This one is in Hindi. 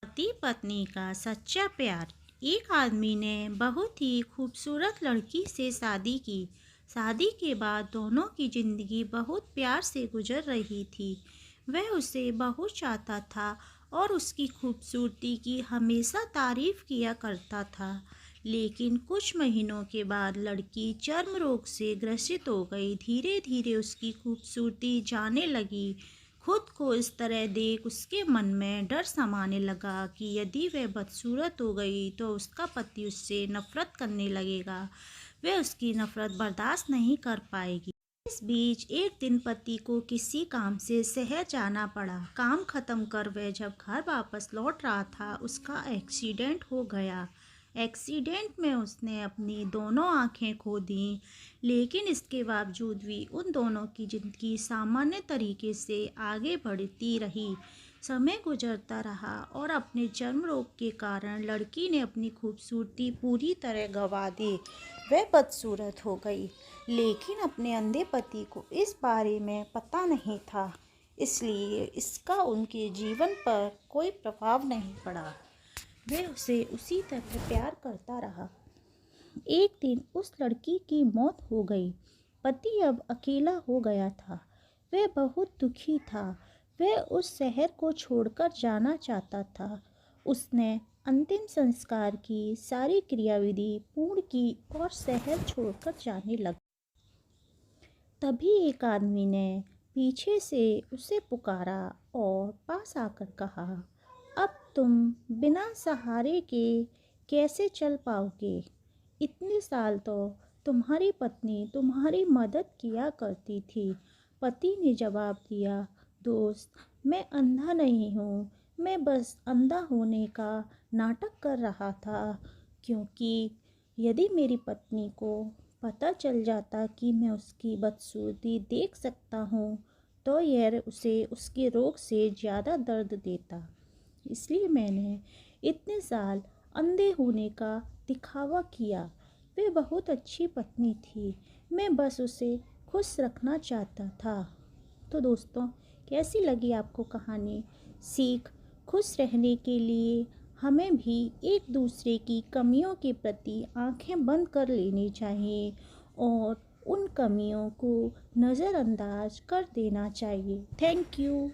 पति पत्नी का सच्चा प्यार। एक आदमी ने बहुत ही खूबसूरत लड़की से शादी की। शादी के बाद दोनों की जिंदगी बहुत प्यार से गुजर रही थी। वह उसे बहुत चाहता था और उसकी खूबसूरती की हमेशा तारीफ किया करता था। लेकिन कुछ महीनों के बाद लड़की चर्म रोग से ग्रसित हो गई। धीरे धीरे उसकी खूबसूरती जाने लगी। खुद को इस तरह देख उसके मन में डर समाने लगा कि यदि वह बदसूरत हो गई तो उसका पति उससे नफरत करने लगेगा। वह उसकी नफरत बर्दाश्त नहीं कर पाएगी। इस बीच एक दिन पति को किसी काम से शहर जाना पड़ा। काम खत्म कर वह जब घर वापस लौट रहा था, उसका एक्सीडेंट हो गया। एक्सीडेंट में उसने अपनी दोनों आंखें खो दी, लेकिन इसके बावजूद भी उन दोनों की जिंदगी सामान्य तरीके से आगे बढ़ती रही। समय गुजरता रहा और अपने चर्म रोग के कारण लड़की ने अपनी खूबसूरती पूरी तरह गंवा दी। वह बदसूरत हो गई, लेकिन अपने अंधे पति को इस बारे में पता नहीं था, इसलिए इसका उनके जीवन पर कोई प्रभाव नहीं पड़ा। वह उसे उसी तरह प्यार करता रहा। एक दिन उस लड़की की मौत हो गई। पति अब अकेला हो गया था। वह बहुत दुखी था। वह उस शहर को छोड़कर जाना चाहता था। उसने अंतिम संस्कार की सारी क्रियाविधि पूर्ण की और शहर छोड़कर जाने लगा। तभी एक आदमी ने पीछे से उसे पुकारा और पास आकर कहा, अब तुम बिना सहारे के कैसे चल पाओगे? इतने साल तो तुम्हारी पत्नी तुम्हारी मदद किया करती थी। पति ने जवाब दिया, दोस्त, मैं अंधा नहीं हूँ। मैं बस अंधा होने का नाटक कर रहा था, क्योंकि यदि मेरी पत्नी को पता चल जाता कि मैं उसकी बदसूरती देख सकता हूँ तो यह उसे उसके रोग से ज़्यादा दर्द देता। इसलिए मैंने इतने साल अंधे होने का दिखावा किया। वह बहुत अच्छी पत्नी थी। मैं बस उसे खुश रखना चाहता था। तो दोस्तों, कैसी लगी आपको कहानी? सीख: खुश रहने के लिए हमें भी एक दूसरे की कमियों के प्रति आंखें बंद कर लेनी चाहिए और उन कमियों को नज़रअंदाज कर देना चाहिए। Thank you.